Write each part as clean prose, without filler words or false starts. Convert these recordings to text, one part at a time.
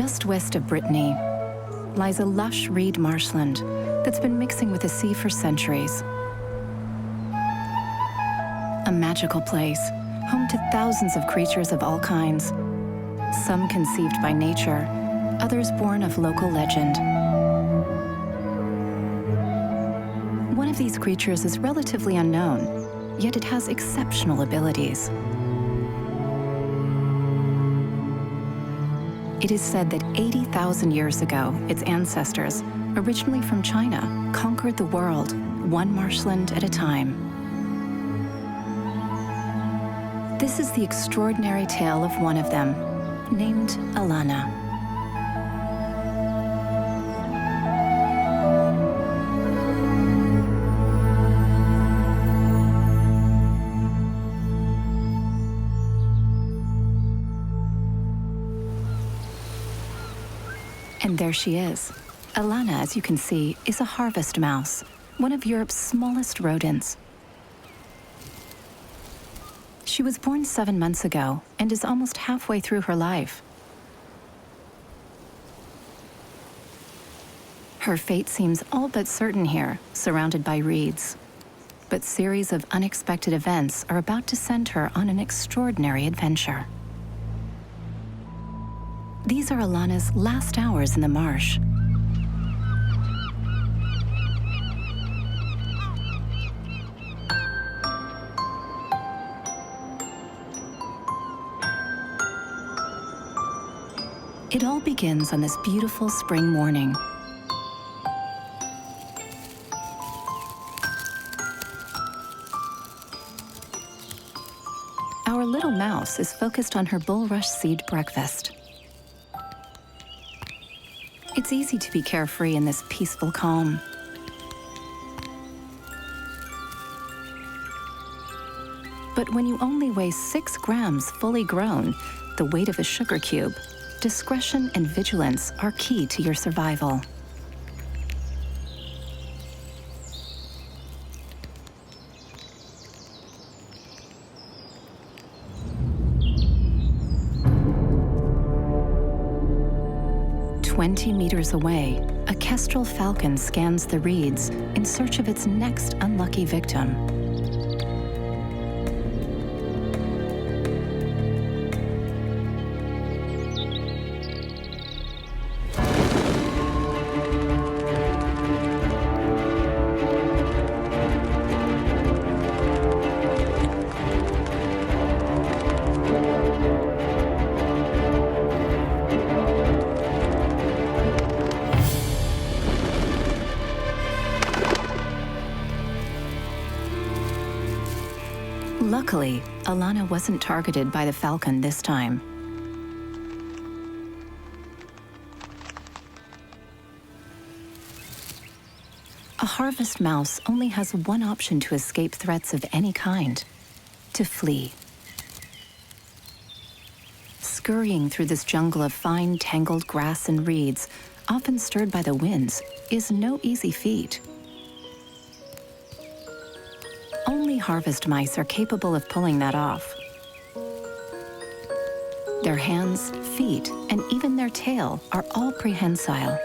Just west of Brittany lies a lush reed marshland that's been mixing with the sea for centuries. A magical place, home to thousands of creatures of all kinds, some conceived by nature, others born of local legend. One of these creatures is relatively unknown, yet it has exceptional abilities. It is said that 80,000 years ago, its ancestors, originally from China, conquered the world, one marshland at a time. This is the extraordinary tale of one of them, named Aelia. And there she is. Aelia, as you can see, is a harvest mouse, one of Europe's smallest rodents. She was born 7 months ago and is almost halfway through her life. Her fate seems all but certain here, surrounded by reeds. But series of unexpected events are about to send her on an extraordinary adventure. These are Aelia's last hours in the marsh. It all begins on this beautiful spring morning. Our little mouse is focused on her bulrush seed breakfast. It's easy to be carefree in this peaceful calm. But when you only weigh 6 grams fully grown, the weight of a sugar cube, discretion and vigilance are key to your survival. "20 meters away, a kestrel falcon scans the reeds in search of its next unlucky victim. Luckily, Aelia wasn't targeted by the falcon this time. A harvest mouse only has one option to escape threats of any kind: to flee. Scurrying through this jungle of fine, tangled grass and reeds, often stirred by the winds, is no easy feat. Only harvest mice are capable of pulling that off. Their hands, feet, and even their tail are all prehensile.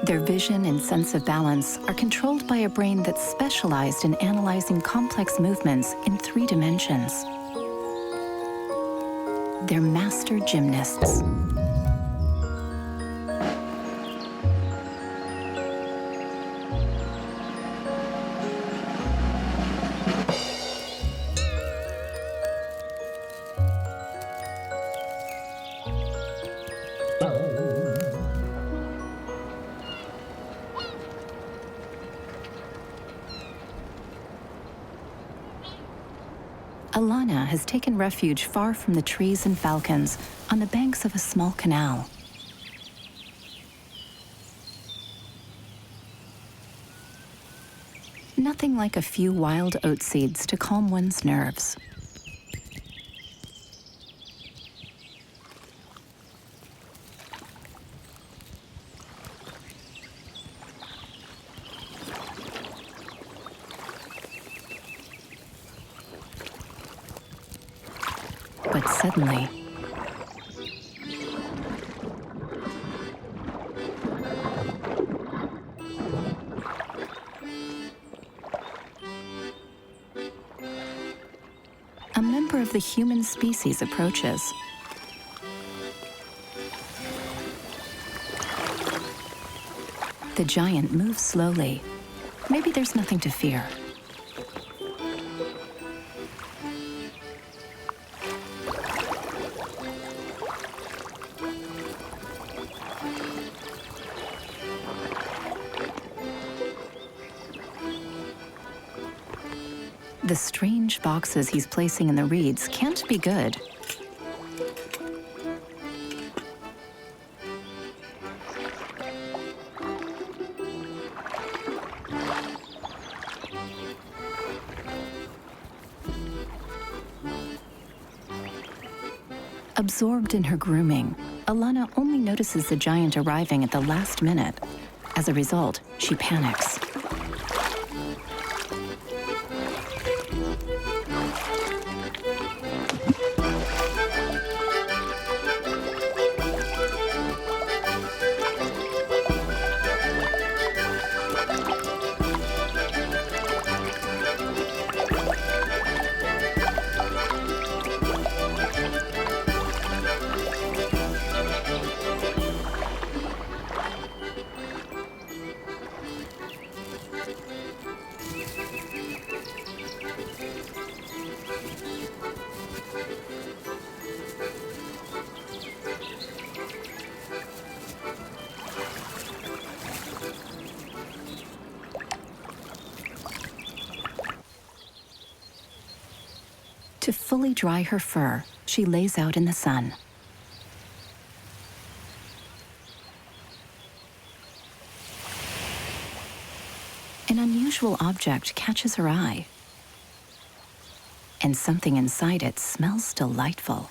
Their vision and sense of balance are controlled by a brain that's specialized in analyzing complex movements in 3 dimensions. They're master gymnasts. Aelia has taken refuge far from the trees and falcons on the banks of a small canal. Nothing like a few wild oat seeds to calm one's nerves. but suddenly, a member of the human species approaches. The giant moves slowly. Maybe there's nothing to fear. The strange boxes he's placing in the reeds can't be good. Absorbed in her grooming, Alana only notices the giant arriving at the last minute. As a result, she panics. To fully dry her fur, she lays out in the sun. An unusual object catches her eye, and something inside it smells delightful.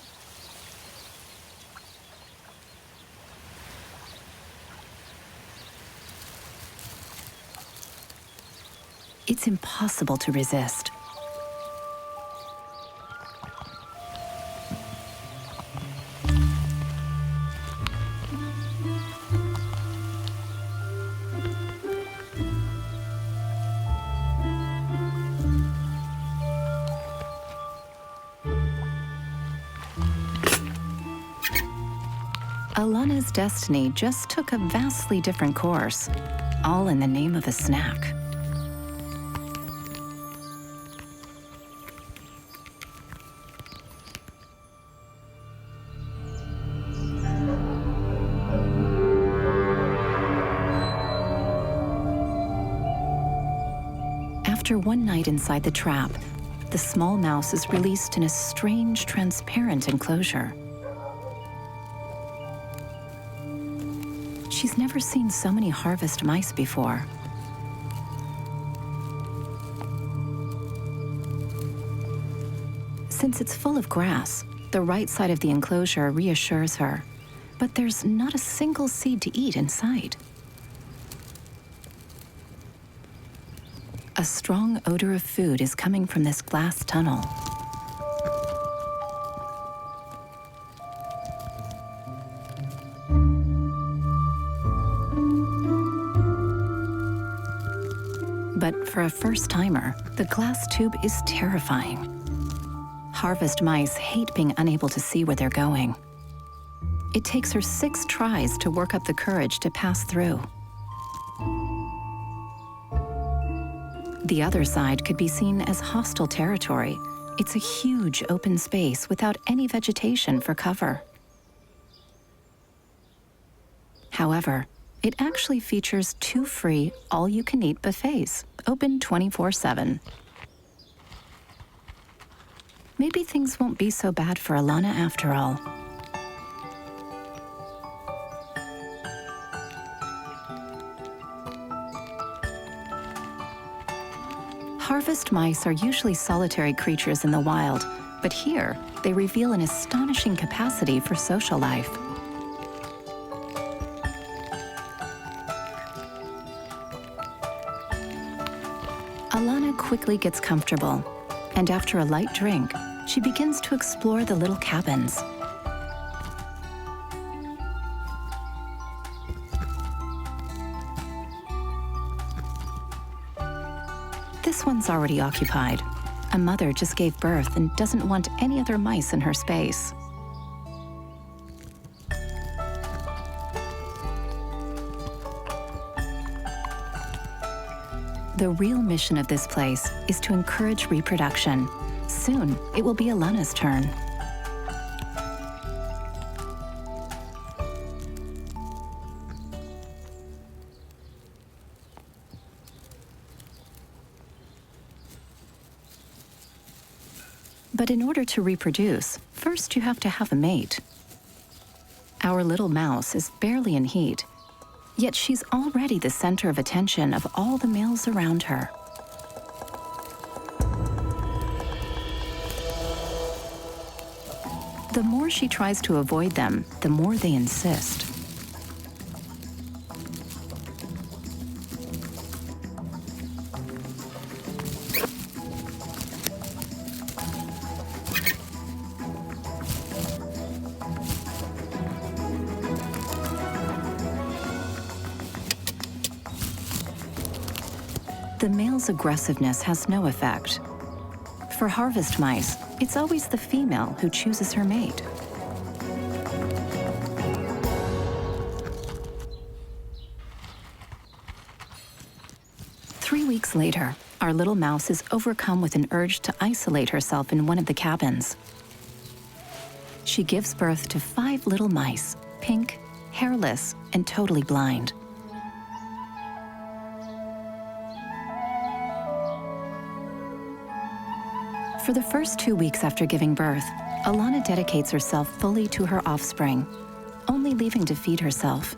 It's impossible to resist. Alana's destiny just took a vastly different course, all in the name of a snack. After one night inside the trap, the small mouse is released in a strange, transparent enclosure. She's never seen so many harvest mice before. Since it's full of grass, the right side of the enclosure reassures her, but there's not a single seed to eat in sight. A strong odor of food is coming from this glass tunnel. But for a first-timer, the glass tube is terrifying. Harvest mice hate being unable to see where they're going. It takes her 6 tries to work up the courage to pass through. The other side could be seen as hostile territory. It's a huge open space without any vegetation for cover. However, it actually features 2 free, all-you-can-eat buffets, open 24/7. Maybe things won't be so bad for Alana after all. Harvest mice are usually solitary creatures in the wild, but here they reveal an astonishing capacity for social life. Alana quickly gets comfortable, and after a light drink, she begins to explore the little cabins. This one's already occupied. A mother just gave birth and doesn't want any other mice in her space. The real mission of this place is to encourage reproduction. Soon, it will be Alana's turn. But in order to reproduce, first you have to have a mate. Our little mouse is barely in heat, yet she's already the center of attention of all the males around her. The more she tries to avoid them, the more they insist. The male's aggressiveness has no effect. For harvest mice, it's always the female who chooses her mate. Three weeks later, our little mouse is overcome with an urge to isolate herself in one of the cabins. She gives birth to 5 little mice, pink, hairless, and totally blind. For the first 2 weeks after giving birth, Alana dedicates herself fully to her offspring, only leaving to feed herself.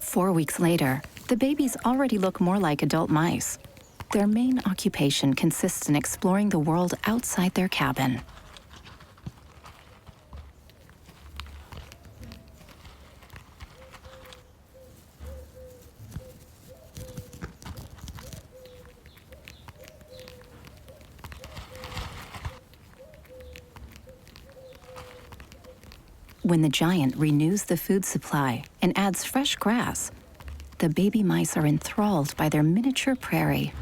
Four weeks later, the babies already look more like adult mice. Their main occupation consists in exploring the world outside their cabin. When the giant renews the food supply and adds fresh grass, the baby mice are enthralled by their miniature prairie.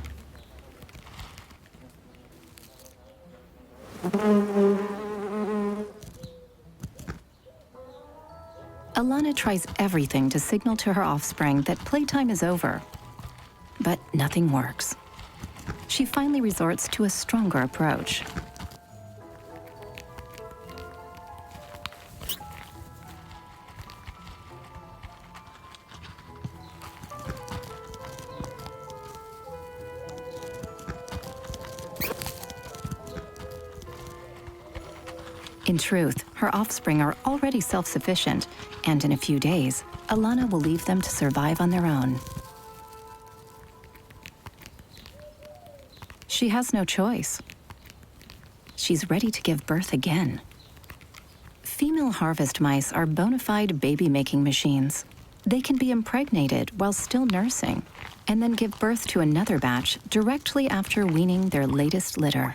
Alana tries everything to signal to her offspring that playtime is over, but nothing works. She finally resorts to a stronger approach. In truth, her offspring are already self-sufficient, and in a few days, Alana will leave them to survive on their own. She has no choice. She's ready to give birth again. Female harvest mice are bona fide baby-making machines. They can be impregnated while still nursing, and then give birth to another batch directly after weaning their latest litter.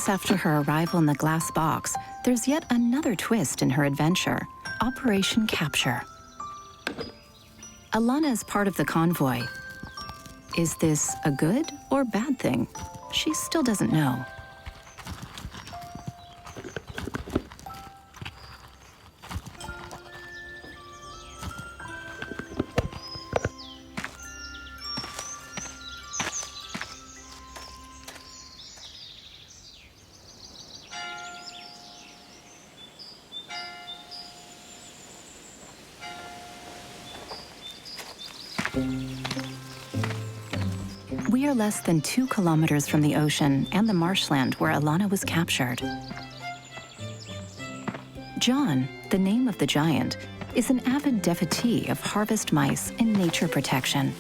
After her arrival in the glass box, there's yet another twist in her adventure, Operation Capture. Alana is part of the convoy. Is this a good or bad thing? She still doesn't know. We are less than 2 kilometers from the ocean and the marshland where Alana was captured. John, the name of the giant, is an avid devotee of harvest mice and nature protection.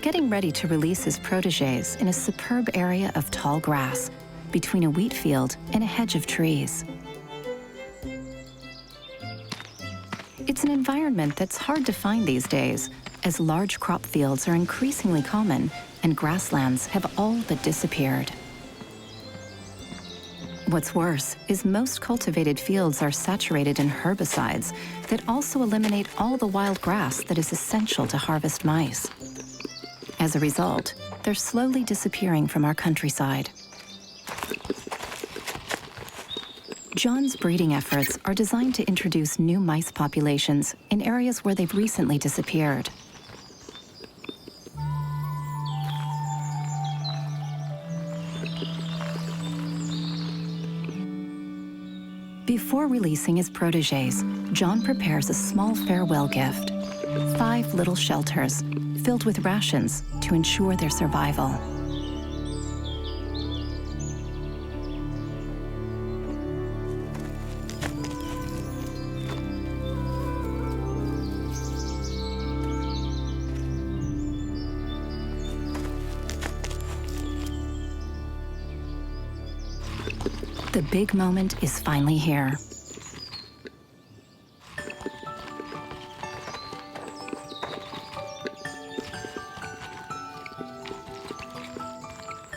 getting ready to release his protégés in a superb area of tall grass between a wheat field and a hedge of trees. It's an environment that's hard to find these days, as large crop fields are increasingly common and grasslands have all but disappeared. What's worse is most cultivated fields are saturated in herbicides that also eliminate all the wild grass that is essential to harvest mice. As a result, they're slowly disappearing from our countryside. John's breeding efforts are designed to introduce new mice populations in areas where they've recently disappeared. Before releasing his protégés, John prepares a small farewell gift, 5 little shelters filled with rations to ensure their survival. The big moment is finally here.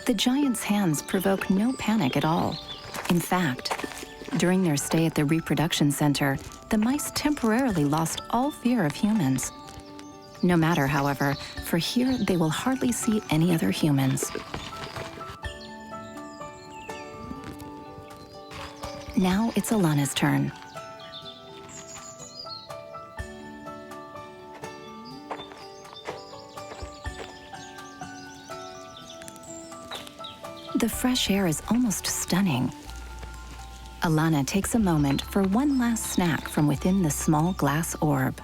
The giant's hands provoke no panic at all. In fact, during their stay at the reproduction center, the mice temporarily lost all fear of humans. No matter, however, for here they will hardly see any other humans. Now it's Alana's turn. The fresh air is almost stunning. Alana takes a moment for one last snack from within the small glass orb.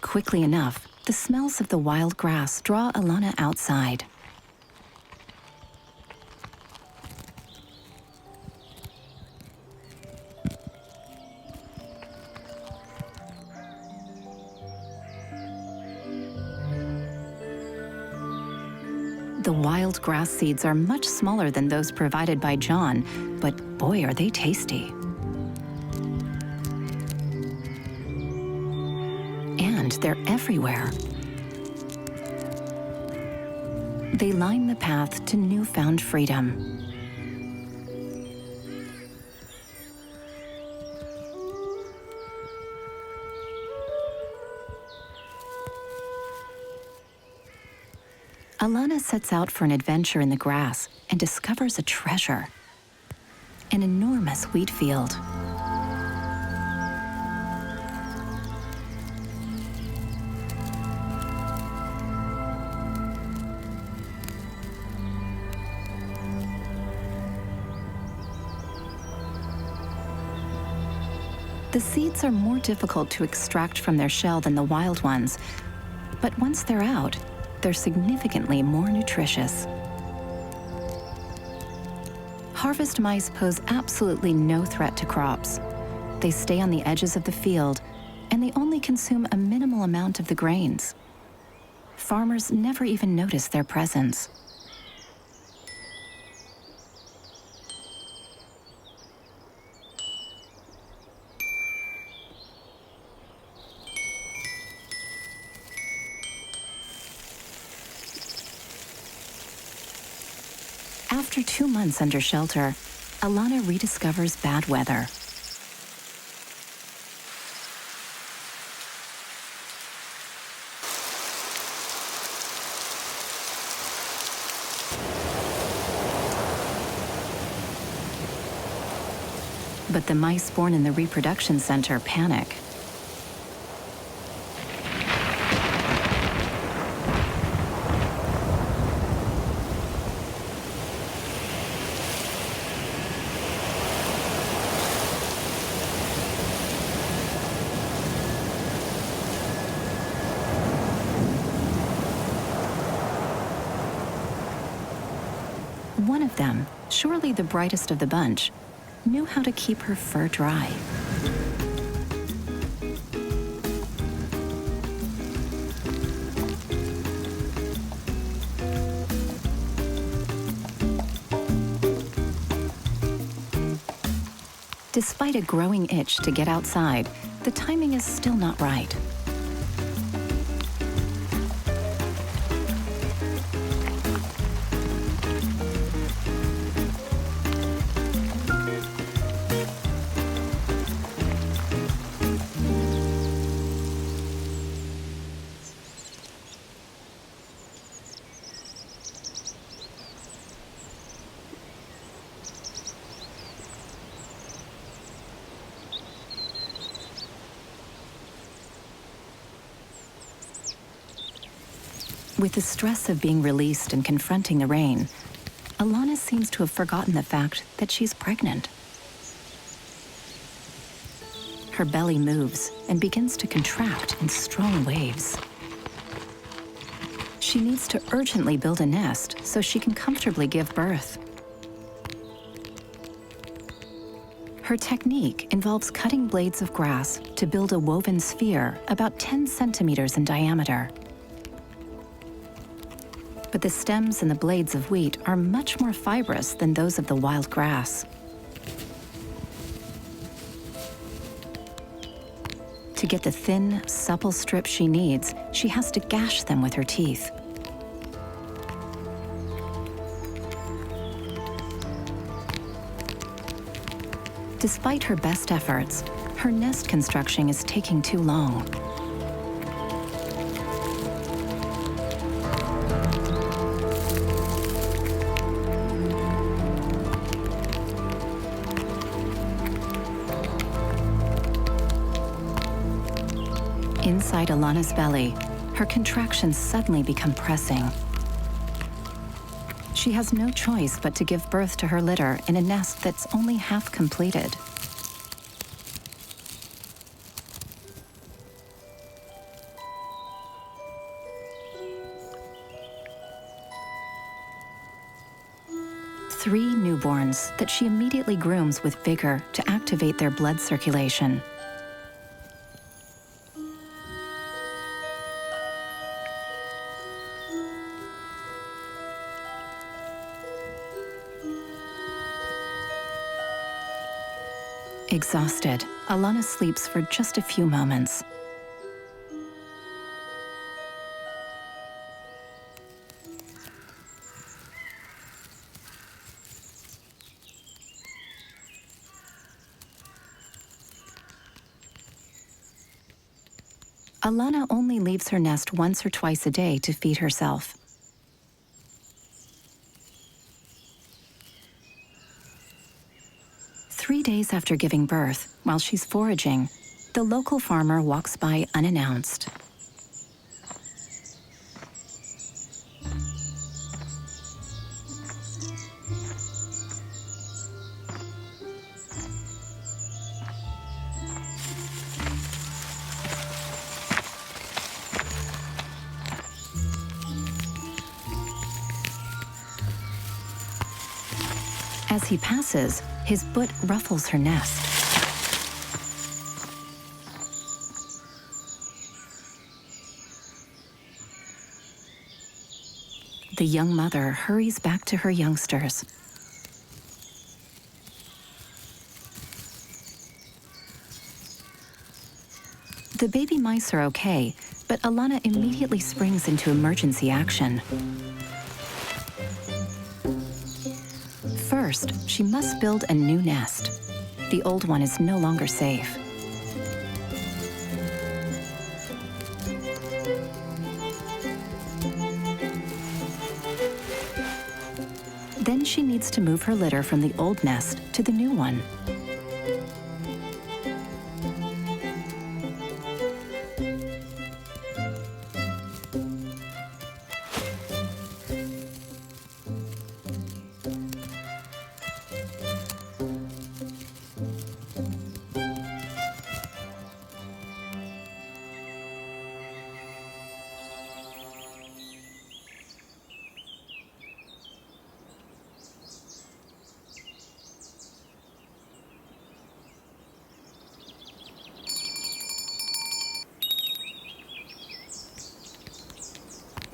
Quickly enough, the smells of the wild grass draw Alana outside. The wild grass seeds are much smaller than those provided by John, but boy, are they tasty. And they're everywhere. They line the path to newfound freedom. Alana sets out for an adventure in the grass and discovers a treasure, an enormous wheat field. The seeds are more difficult to extract from their shell than the wild ones, but once they're out, they're significantly more nutritious. Harvest mice pose absolutely no threat to crops. They stay on the edges of the field, and they only consume a minimal amount of the grains. Farmers never even notice their presence. After 2 months under shelter, Alana rediscovers bad weather. But the mice born in the reproduction center panic. One of them, surely the brightest of the bunch, knew how to keep her fur dry. Despite a growing itch to get outside, the timing is still not right. With the stress of being released and confronting the rain, Alana seems to have forgotten the fact that she's pregnant. Her belly moves and begins to contract in strong waves. She needs to urgently build a nest so she can comfortably give birth. Her technique involves cutting blades of grass to build a woven sphere about 10 centimeters in diameter. But the stems and the blades of wheat are much more fibrous than those of the wild grass. To get the thin, supple strips she needs, she has to gash them with her teeth. Despite her best efforts, her nest construction is taking too long. Inside Alana's belly, her contractions suddenly become pressing. She has no choice but to give birth to her litter in a nest that's only half completed. Three newborns that she immediately grooms with vigor to activate their blood circulation. Exhausted, Alana sleeps for just a few moments. Alana only leaves her nest once or twice a day to feed herself. Three days after giving birth, while she's foraging, the local farmer walks by unannounced. As he passes, his boot ruffles her nest. The young mother hurries back to her youngsters. The baby mice are okay, but Alana immediately springs into emergency action. First, she must build a new nest. The old one is no longer safe. Then she needs to move her litter from the old nest to the new one.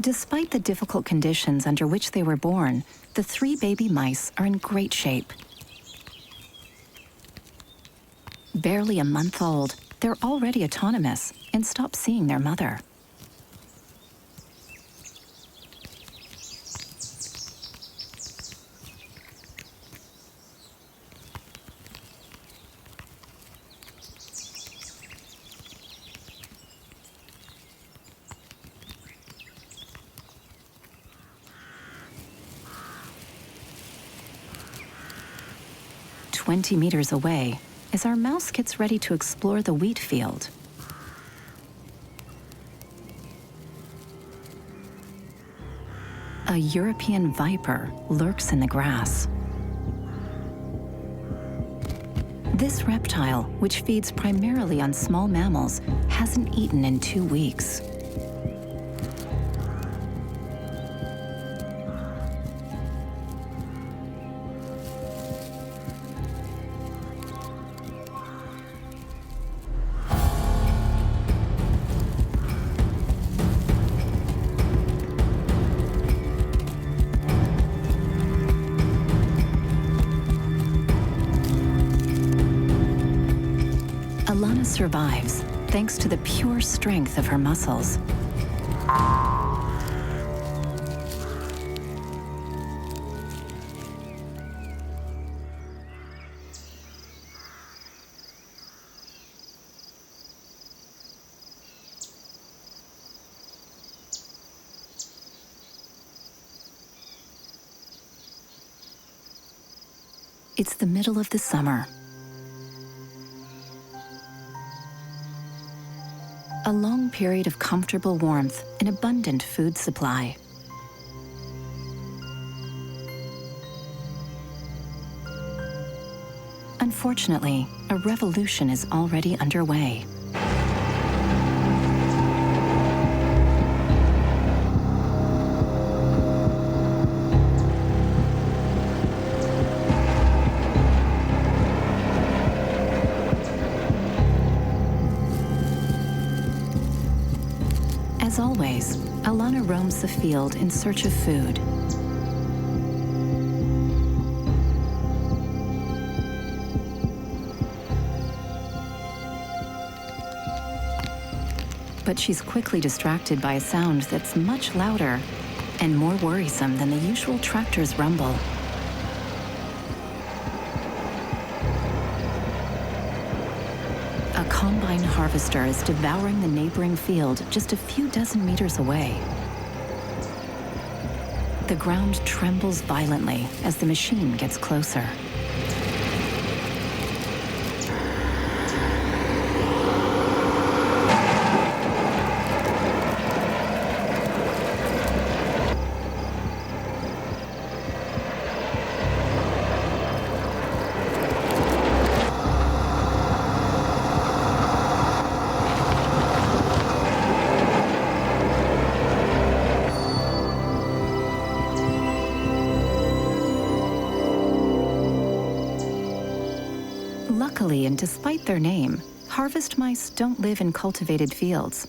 Despite the difficult conditions under which they were born, the 3 baby mice are in great shape. Barely a month old, they're already autonomous and stop seeing their mother. "20 meters away, as our mouse gets ready to explore the wheat field. A European viper lurks in the grass. This reptile, which feeds primarily on small mammals, hasn't eaten in 2 weeks. Alana survives thanks to the pure strength of her muscles. It's the middle of the summer. A long period of comfortable warmth and abundant food supply. Unfortunately, a revolution is already underway. As always, Alana roams the field in search of food. But she's quickly distracted by a sound that's much louder and more worrisome than the usual tractor's rumble. A combine harvester is devouring the neighboring field just a few dozen meters away. The ground trembles violently as the machine gets closer. Luckily, and despite their name, harvest mice don't live in cultivated fields.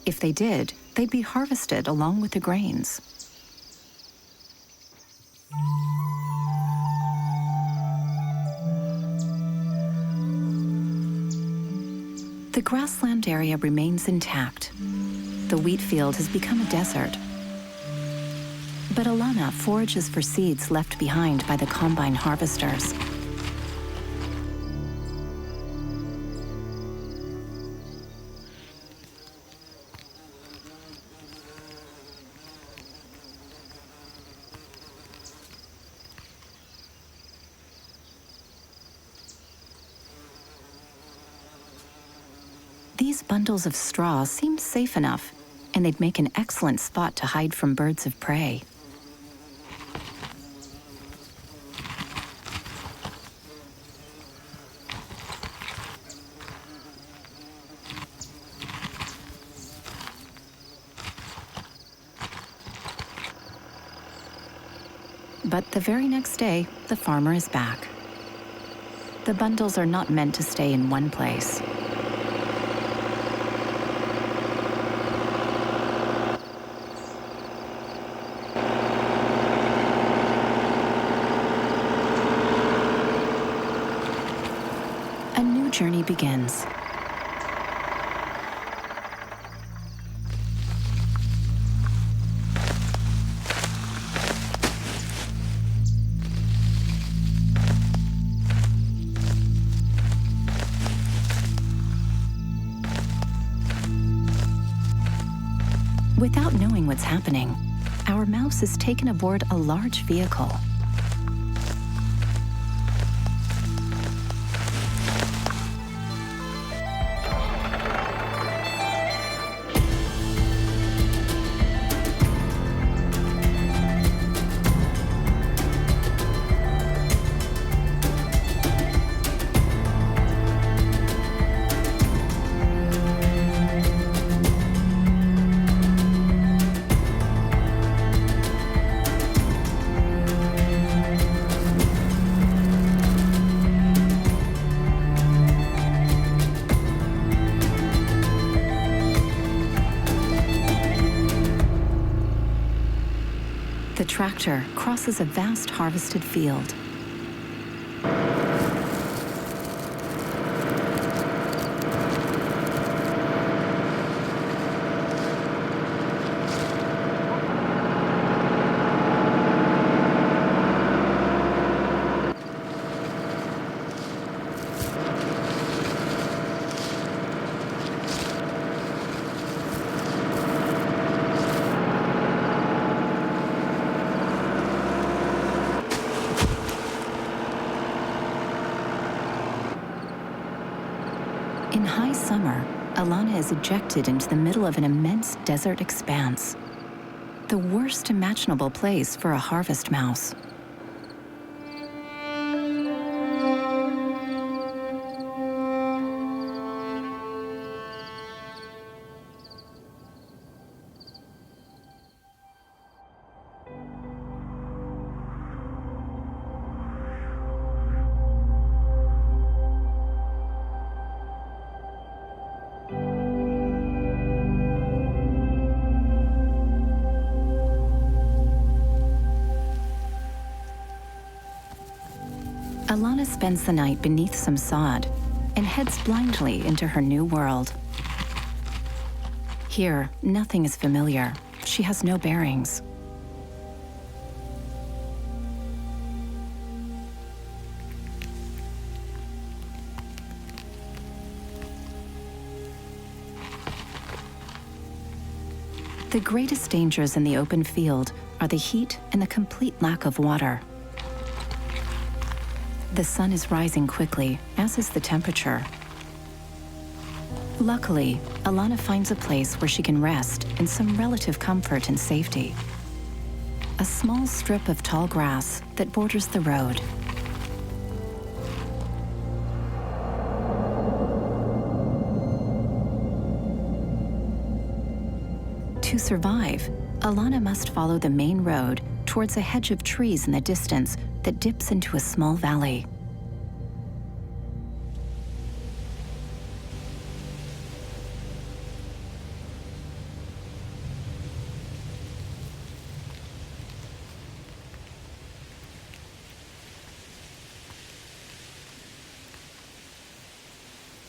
If they did, they'd be harvested along with the grains. The grassland area remains intact. The wheat field has become a desert. But Alana forages for seeds left behind by the combine harvesters. These bundles of straw seem safe enough, and they'd make an excellent spot to hide from birds of prey. But the very next day, the farmer is back. The bundles are not meant to stay in one place. new journey begins. Without knowing what's happening, our mouse is taken aboard a large vehicle. The tractor crosses a vast harvested field. In high summer, Aelia is ejected into the middle of an immense desert expanse. The worst imaginable place for a harvest mouse. Aelia spends the night beneath some sod and heads blindly into her new world. Here, nothing is familiar. She has no bearings. The greatest dangers in the open field are the heat and the complete lack of water. The sun is rising quickly, as is the temperature. Luckily, Aelia finds a place where she can rest in some relative comfort and safety. A small strip of tall grass that borders the road. To survive, Aelia must follow the main road towards a hedge of trees in the distance that dips into a small valley.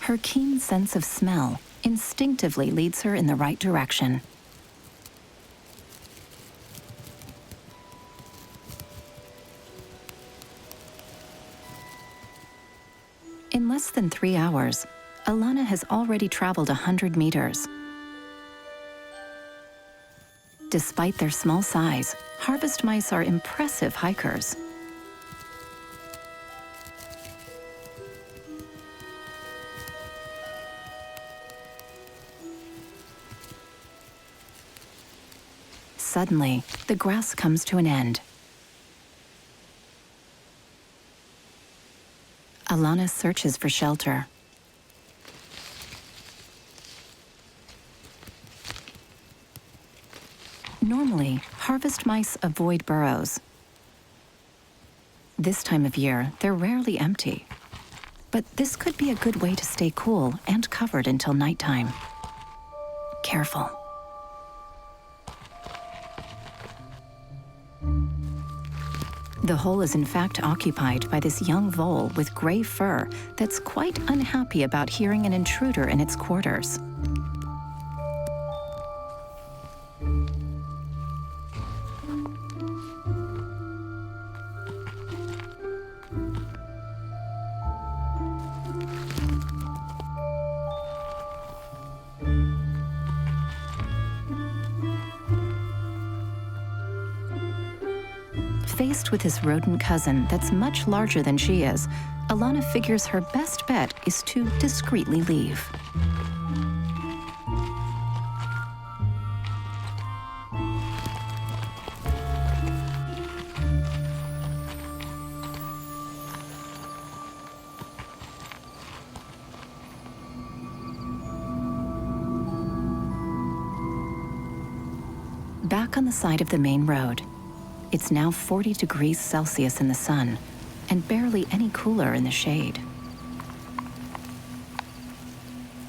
Her keen sense of smell instinctively leads her in the right direction. In less than 3 hours, Aelia has already traveled 100 meters. Despite their small size, harvest mice are impressive hikers. Suddenly, the grass comes to an end. Aelia searches for shelter. Normally, harvest mice avoid burrows. This time of year, they're rarely empty. But this could be a good way to stay cool and covered until nighttime. Careful. The hole is in fact occupied by this young vole with gray fur that's quite unhappy about hearing an intruder in its quarters. Faced with his rodent cousin that's much larger than she is, Alana figures her best bet is to discreetly leave. Back on the side of the main road, it's now 40 degrees Celsius in the sun and barely any cooler in the shade.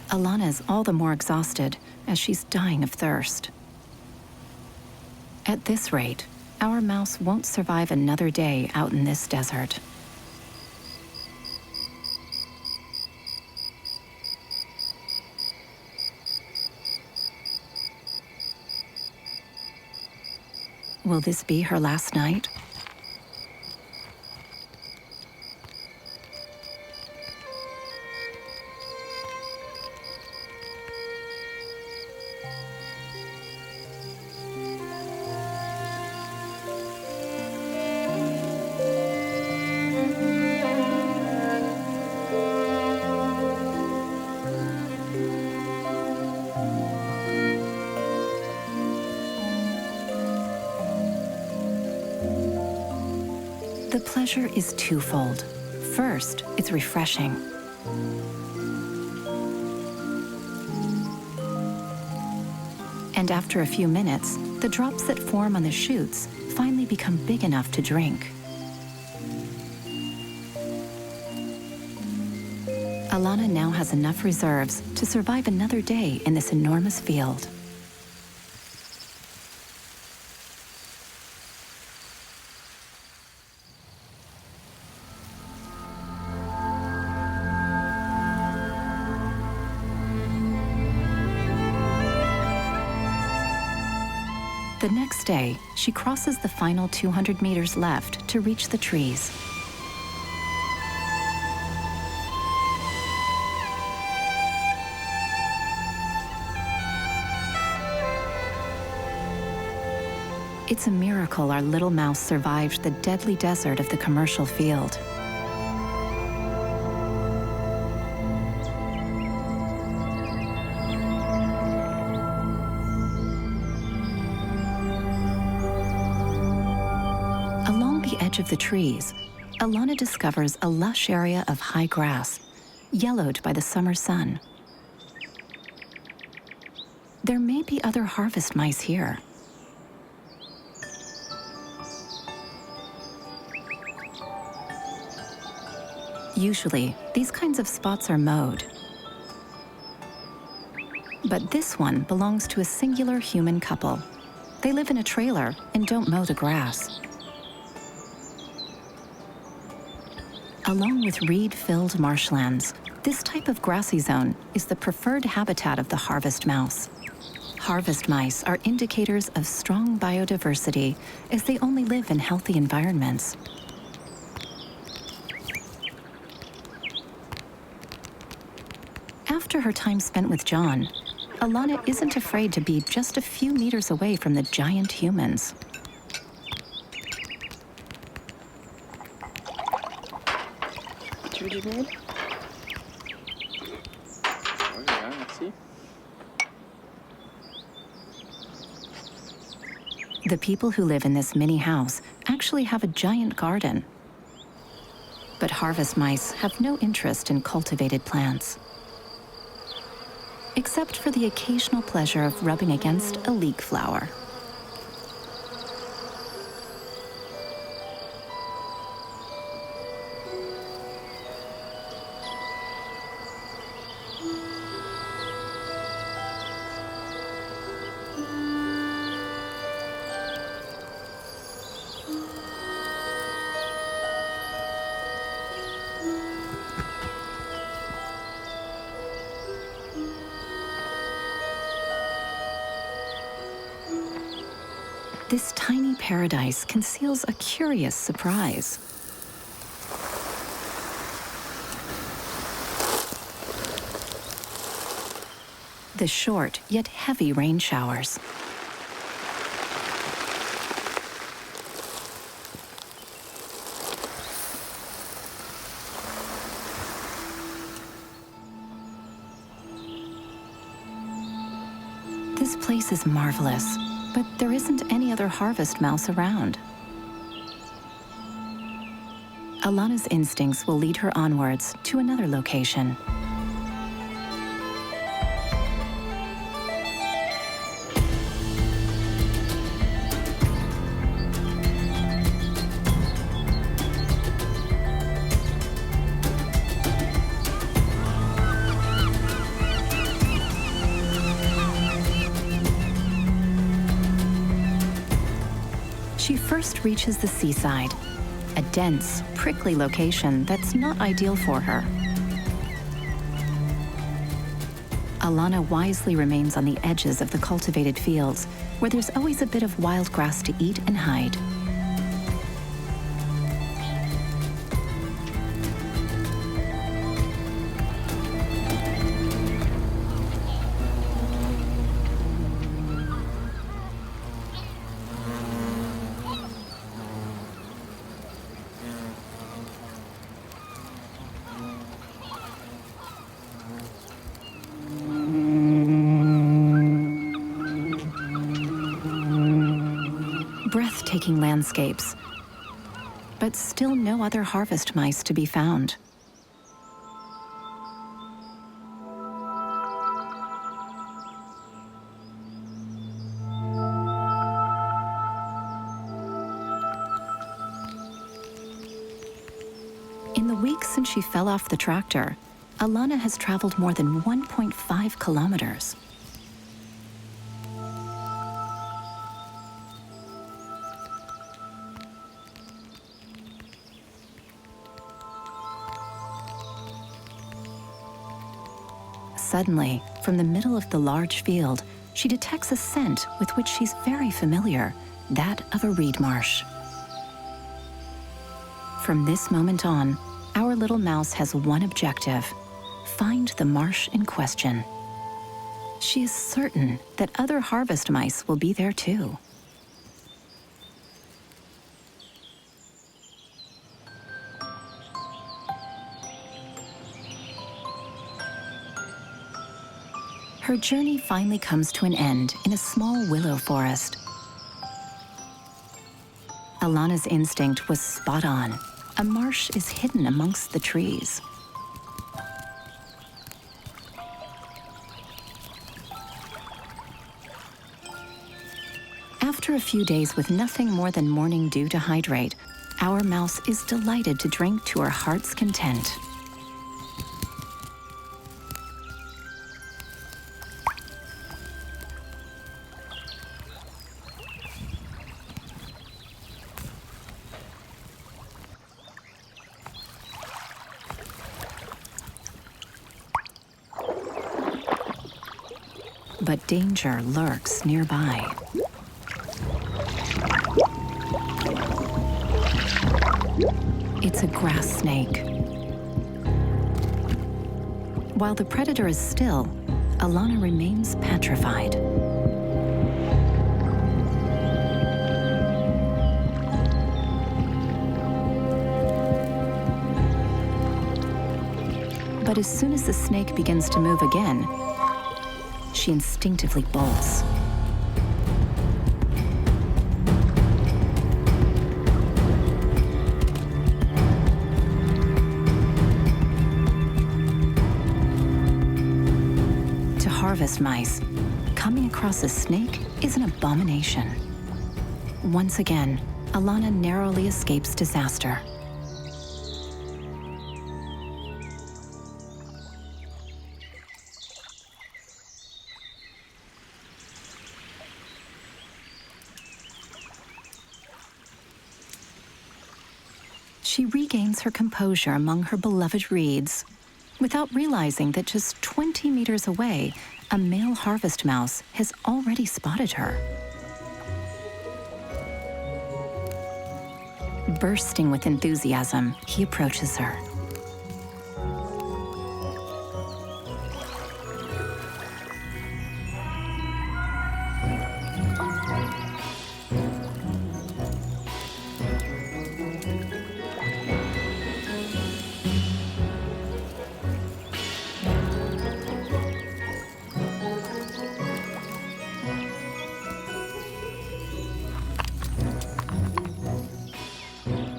Alana is all the more exhausted as she's dying of thirst. At this rate, our mouse won't survive another day out in this desert. Will this be her last night? The pleasure is twofold. First, it's refreshing. And after a few minutes, the drops that form on the shoots finally become big enough to drink. Alana now has enough reserves to survive another day in this enormous field. The next day, she crosses the final 200 meters left to reach the trees. It's a miracle our little mouse survived the deadly desert of the commercial field. Along the edge of the trees, Alana discovers a lush area of high grass, yellowed by the summer sun. There may be other harvest mice here. Usually, these kinds of spots are mowed. But this one belongs to a singular human couple. They live in a trailer and don't mow the grass. Along with reed-filled marshlands, this type of grassy zone is the preferred habitat of the harvest mouse. Harvest mice are indicators of strong biodiversity as they only live in healthy environments. After her time spent with John, Alana isn't afraid to be just a few meters away from the giant humans. The people who live in this mini house actually have a giant garden. But harvest mice have no interest in cultivated plants, except for the occasional pleasure of rubbing against a leek flower. this tiny paradise conceals a curious surprise. The short yet heavy rain showers. This place is marvelous, but there isn't any other harvest mouse around. Alana's instincts will lead her onwards to another location. She first reaches the seaside, a dense, prickly location that's not ideal for her. Alana wisely remains on the edges of the cultivated fields, where there's always a bit of wild grass to eat and hide. Breathtaking landscapes, but still no other harvest mice to be found. In the weeks since she fell off the tractor, Alana has traveled more than 1.5 kilometers. Suddenly, from the middle of the large field, she detects a scent with which she's very familiar, that of a reed marsh. From this moment on, our little mouse has one objective: find the marsh in question. She is certain that other harvest mice will be there too. Her journey finally comes to an end in a small willow forest. Alana's instinct was spot on. A marsh is hidden amongst the trees. After a few days with nothing more than morning dew to hydrate, our mouse is delighted to drink to her heart's content. But danger lurks nearby. It's a grass snake. While the predator is still, Alana remains petrified. But as soon as the snake begins to move again, she instinctively bolts. To harvest mice, coming across a snake is an abomination. Once again, Alana narrowly escapes disaster. She regains her composure among her beloved reeds, without realizing that just 20 meters away, a male harvest mouse has already spotted her. Bursting with enthusiasm, he approaches her.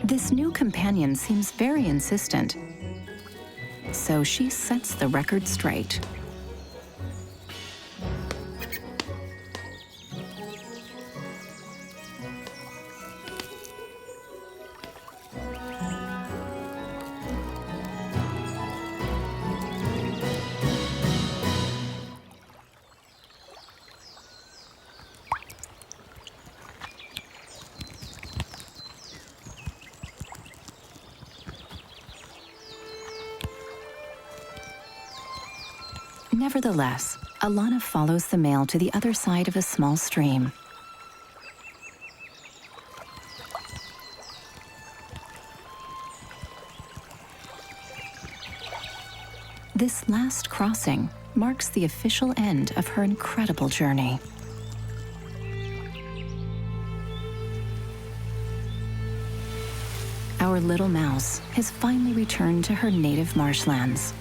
This new companion seems very insistent, so she sets the record straight. Nevertheless, Alana follows the male to the other side of a small stream. This last crossing marks the official end of her incredible journey. Our little mouse has finally returned to her native marshlands.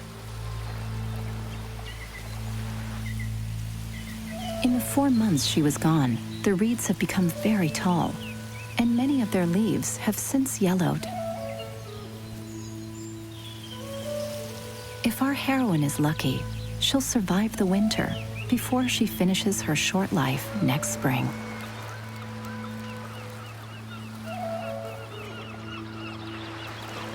In the 4 months she was gone, the reeds have become very tall, and many of their leaves have since yellowed. If our heroine is lucky, she'll survive the winter before she finishes her short life next spring.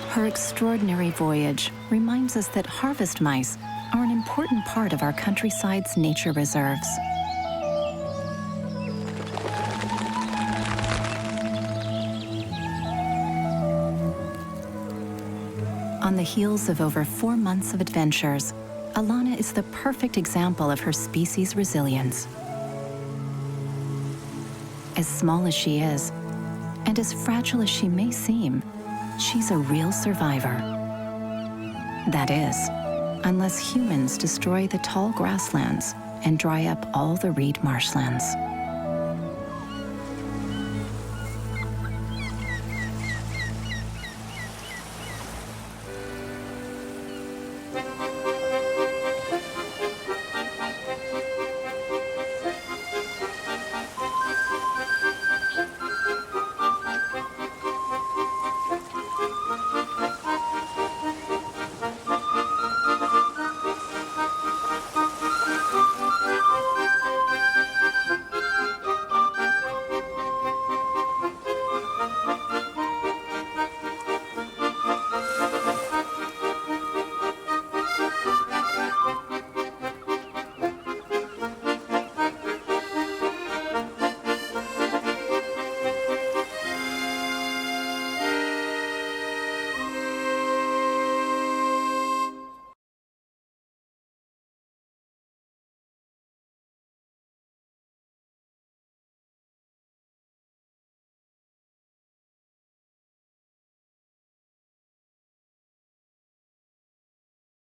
Her extraordinary voyage reminds us that harvest mice are an important part of our countryside's nature reserves. On the heels of over 4 months of adventures, Alana is the perfect example of her species' resilience. As small as she is, and as fragile as she may seem, she's a real survivor. That is, unless humans destroy the tall grasslands and dry up all the reed marshlands.